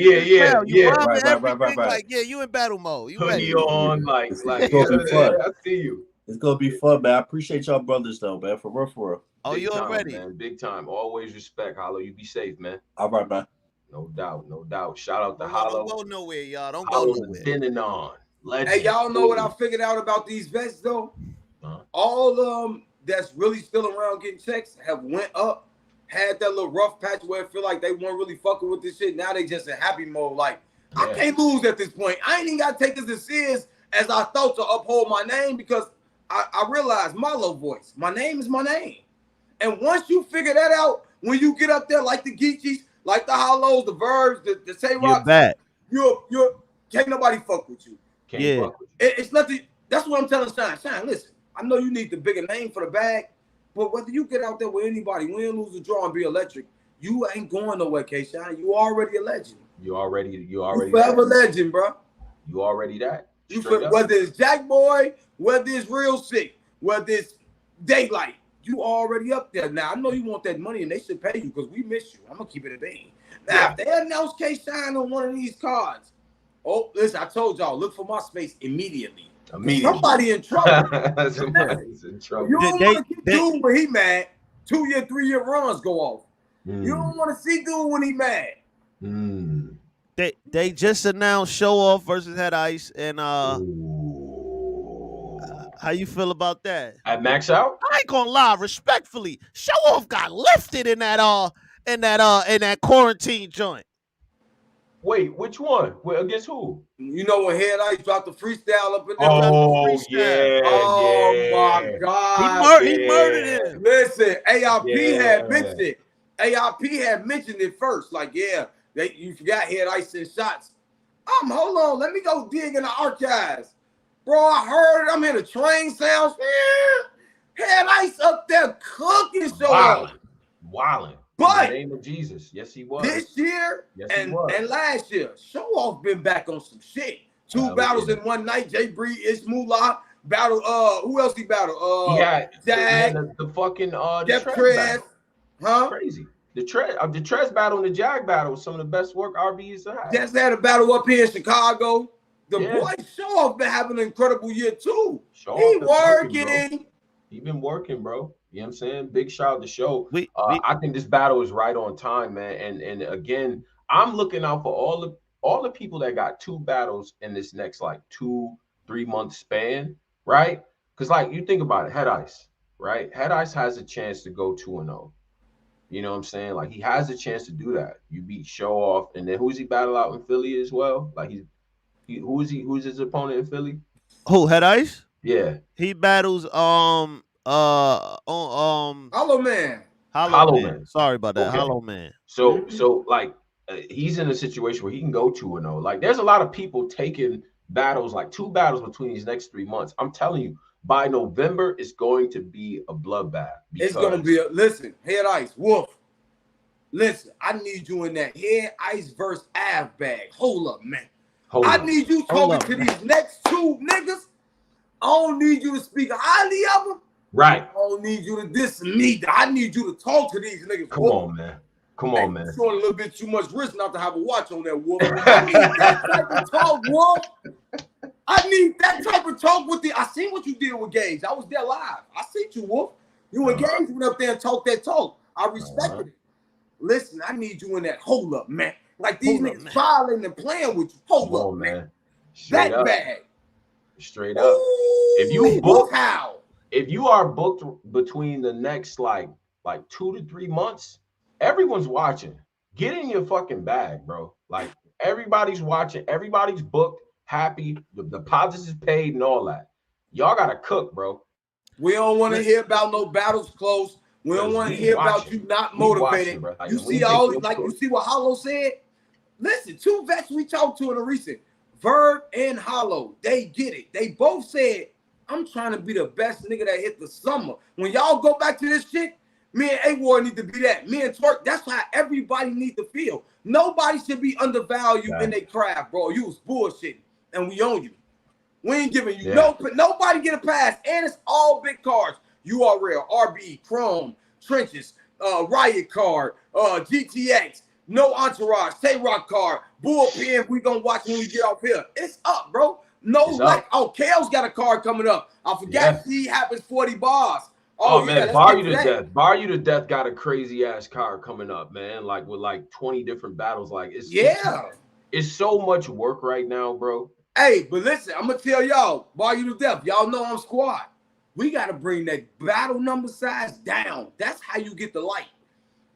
you rhyming Right. everything. Like, yeah, you in battle mode. You ready. Hoodie on, like, It's gonna be fun. I see you. It's gonna be fun, man. I appreciate y'all brothers though, man. For real, for real. Oh, Big you time, already. man. Big time. Always respect, Hollow. You be safe, man. All right, man. No doubt, no doubt. Shout out to Don't Hollow. go nowhere, y'all. Don't go Hollow nowhere. been and on. Legend. Hey, y'all know what I figured out about these vets though? Huh? All that's really still around getting checks have went up, had that little rough patch where it feel like they weren't really fucking with this shit. Now they just in happy mode. Like, I can't lose at this point. I ain't even got to take this as serious as I thought to uphold my name because I realized my low voice. My name is my name. And once you figure that out, when you get up there like the Geechies, like the Hollows, the Verbs, the Tay You're Rocks, back. you're can't nobody fuck with you. Can't Yeah. fuck with you. It's nothing. That's what I'm telling Shine. Shine, listen. I know you need the bigger name for the bag, but whether you get out there with anybody, win, lose, or draw, and be electric, you ain't going nowhere, K. Shine. You already a legend. You already You forever that. legend, bro. You already that. You Straight up. whether it's Jack Boy, whether it's Real Sick, whether it's Daylight, you already up there. Now I know you want that money, and they should pay you because we miss you. I'm gonna keep it a bean. Now if they announce K. Shine on one of these cards, oh listen, I told y'all, look for my space immediately. Somebody in trouble. Somebody's in trouble. You don't want to keep dude when he mad. 2-year, 3-year runs go off. You don't want to see dude when he mad. They just announced Show Off versus Head Ice, and how you feel about that? At Max Out? I ain't gonna lie, respectfully, Show Off got lifted in that quarantine joint. Wait, which one? Against who? You know when Head Ice dropped the freestyle up in there? Oh, yeah. My God. He murdered him. Listen, AIP had mentioned it. AIP had mentioned it first. Like, yeah, you forgot Head Ice and shots. Hold on. Let me go dig in the archives. Bro, I heard it. I'm hearing the train sounds. Head Ice up there cooking so Wildin'. But in the name of Jesus. Yes, he was. This year and last year, Show Off been back on some shit. 2 battles in one night. Jay Bree, Moolah battle. Who else he battled? Jag, the fucking Jeff Trez. Huh? Crazy. The Trez battle and the Jag battle was some of the best work RB's had. Just had a battle up here in Chicago. The boy Show Off been having an incredible year too. He working. He been working, bro. You know what I'm saying? Big shout out to Show. I think this battle is right on time, man. And again, I'm looking out for all the people that got 2 battles in this next like 2-3 month span, right? Because like you think about it, Head Ice, right? Head Ice has a chance to go 2-0. You know what I'm saying? Like he has a chance to do that. You beat Show Off, and then who's he battle out in Philly as well? Like who's his opponent in Philly? Who, Head Ice? Yeah. He battles Hollow Man. Hollow Man. Sorry about that. Okay. Hollow Man. So like he's in a situation where he can go 2-0. Like there's a lot of people taking battles, like 2 battles between these next 3 months. I'm telling you, by November, it's going to be a bloodbath. It's going to be listen, Head Ice, Wolf. Listen, I need you in that Head Ice versus Av bag. Hold up, man. I need you talking to these next 2 niggas. I don't need you to speak highly of them. Right. I don't need you to diss me. I need you to talk to these niggas. Come on, man. Come on, man. Showing a little bit too much risk not to have a watch on that, Wolf. I need that type of talk, Wolf. I need that type of talk with I seen what you did with Gage. I was there live. I seen you, Wolf. You and Gage went up there and talked that talk. I respected it. Listen, I need you in that hold up, man. Like these niggas filing and playing with you. Hold up, man. That bag. Straight up. If you Look book, how. if you are booked between the next like 2 to 3 months, everyone's watching. Get in your fucking bag, bro. Like everybody's watching, everybody's booked, happy, the deposits is paid and all that. Y'all gotta cook, bro. We don't want to hear about no battles close. We don't want to hear about you not motivated. Like, you see all like you see what Hollow said. Listen, two vets we talked to in a recent, Verb and Hollow, they get it. They both said, I'm trying to be the best nigga that hit the summer. When y'all go back to this shit, me and A-War need to be that. Me and Twork, that's how everybody needs to feel. Nobody should be undervalued in their craft, bro. You was bullshitting, and we own you. We ain't giving you nobody get a pass, and it's all big cards. URL, RB, Chrome, Trenches, Riot card, GTX, no entourage, Tay-Rock card, bullpen. We gonna watch when we get off here. It's up, bro. No, like Kale's got a card coming up. I forgot he happens 40 bars. Oh man, Bar You to Death. Bar You to Death got a crazy ass card coming up, man. Like with like 20 different battles. Like it's so much work right now, bro. Hey, but listen, I'm gonna tell y'all, Bar You to Death. Y'all know I'm squad. We gotta bring that battle number size down. That's how you get the light.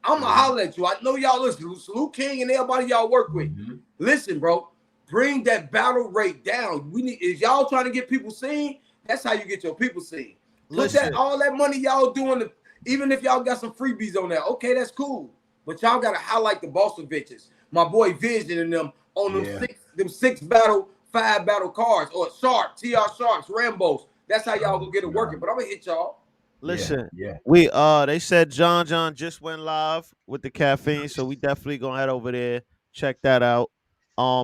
I'm gonna holler at you. I know y'all listen. Salute King and everybody y'all work with. Listen, bro, bring that battle rate down. We need if y'all trying to get people seen. That's how you get your people seen. Put that all that money y'all doing, even if y'all got some freebies on there, okay, that's cool. But y'all gotta highlight the Bostovic's, my boy Vision and them on them six battle, 5 battle cards, or Sharp, TR Sharps, Rambos. That's how y'all gonna get it working. But I'm gonna hit y'all. Listen, we they said John just went live with the caffeine, so we definitely gonna head over there, check that out.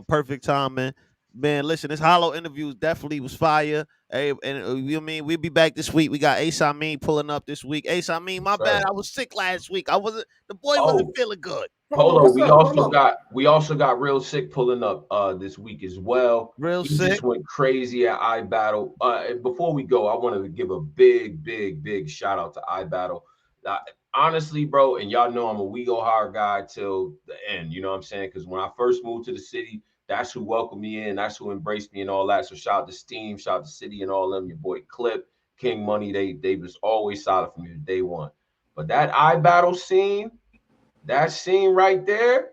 Perfect timing. Man, listen, this Hollow interview definitely was fire. Hey, and you mean we'll be back this week. We got Ace Amin pulling up this week. Ace Amin, my bad. I was sick last week. The boy wasn't feeling good. Hold on, we also got Real Sick pulling up this week as well. Real he Sick just went crazy at iBattle. Before we go, I wanted to give a big shout out to iBattle. Honestly, bro, and y'all know I'm a We Go Hard guy till the end. You know what I'm saying? Because when I first moved to the city, that's who welcomed me in. That's who embraced me and all that. So shout out to Steam, shout out to City and all them. Your boy Clip, King Money. They was always solid for me from day one. But that iBattle scene, that scene right there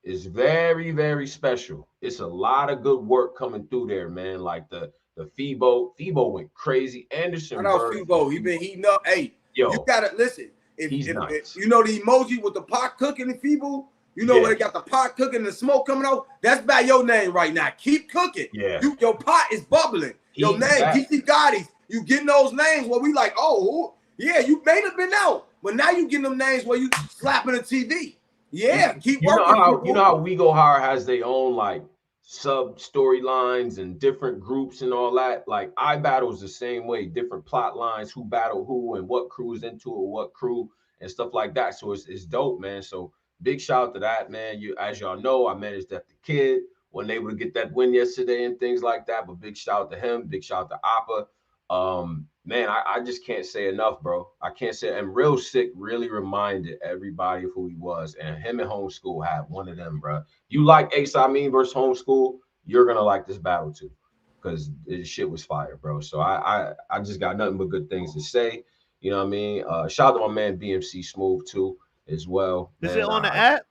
is very special. It's a lot of good work coming through there, man. Like the Febo went crazy. Anderson, I know Febo, he been heating up. Hey, you gotta listen. If you know the emoji with the pot cooking in Febo. You know where they got the pot cooking and the smoke coming out? That's by your name right now. Keep cooking. Your pot is bubbling. Your name, DC Gotti's. You getting those names where we like, oh, yeah, you may have been out. But now you getting them names where you slapping the TV. Yeah, keep working. You know how We Go Hard has their own like sub storylines and different groups and all that. Like iBattle's the same way, different plot lines, who battle who and what crew's into it, what crew and stuff like that. So it's dope, man. So big shout out to that, man. As y'all know, I managed that the kid wasn't able to get that win yesterday and things like that. But big shout out to him. Big shout out to Appa. Man, I just can't say enough, bro. I can't say. And Real Sick really reminded everybody of who he was. And him and Homeschool had one of them, bro. You like Ace Amin versus Homeschool, you're gonna like this battle too, because this shit was fire, bro. So I just got nothing but good things to say. You know what I mean? Shout out to my man BMC Smooth too, as well. Is it on the app?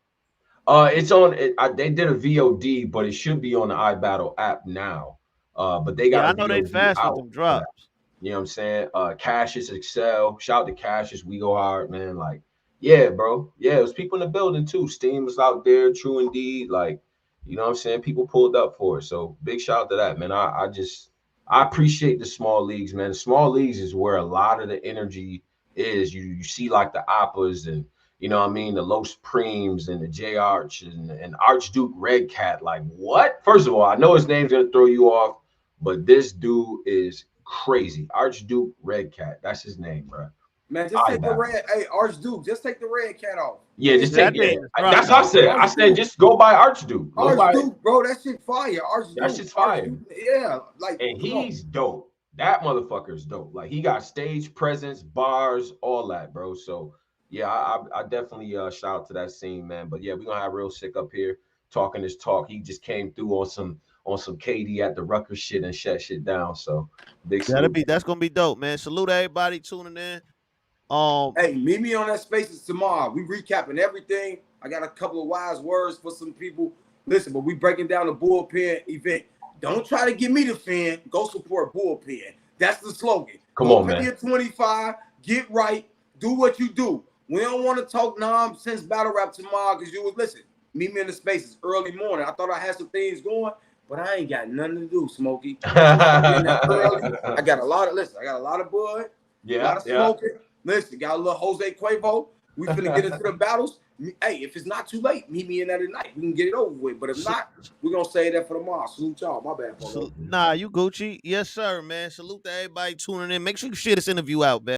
It's on. They did a VOD, but it should be on the iBattle app now. But they got. I know they fast with them drops. You know what I'm saying? Cassius Excel. Shout out to Cassius. We Go Hard, man. Like, yeah, bro. Yeah, it was people in the building too. Steam was out there. True Indeed. Like, you know what I'm saying? People pulled up for it. So big shout out to that, man. I appreciate the small leagues, man. The small leagues is where a lot of the energy is. You see like the Appas and, you know what I mean, the Los Preems and the J Arch and Archduke Red Cat. Like, what? First of all, I know his name's gonna throw you off, but this dude is crazy. Archduke Red Cat. That's his name, bro. Man, just take the red. Hey, Archduke, just take the Red Cat off. Yeah, just take it. That's what I said. I said just go by Archduke. Archduke, bro, that shit fire. Archduke. That shit's fire. Yeah, like. And he's dope. That motherfucker's dope. Like he got stage presence, bars, all that, bro. So yeah, I definitely shout out to that scene, man. But yeah, we're gonna have Real Sick up here talking this talk. He just came through on on some KD at the Rutgers shit and shut shit down. So big salute. That's gonna be dope, man. Salute everybody tuning in. Hey, meet me on that Spaces tomorrow. We recapping everything. I got a couple of wise words for some people. Listen, but we breaking down the bullpen event. Don't try to get me to fan. Go support bullpen. That's the slogan. Come Go on, pay man. your 25. Get right. Do what you do. We don't want to talk nonsense battle rap tomorrow because you was listen. Meet me in the Spaces early morning. I thought I had some things going, but I ain't got nothing to do, Smokey. I got a lot of listen. I got a lot of bud. Yeah, a lot of smoking. Listen, got a little Jose Cuervo. We finna get into the battles. Hey, if it's not too late, meet me in that at night. We can get it over with. But if not, we're gonna save that for tomorrow. Salute y'all. My bad, Nah, you Gucci. Yes, sir, man. Salute to everybody tuning in. Make sure you share this interview out, man.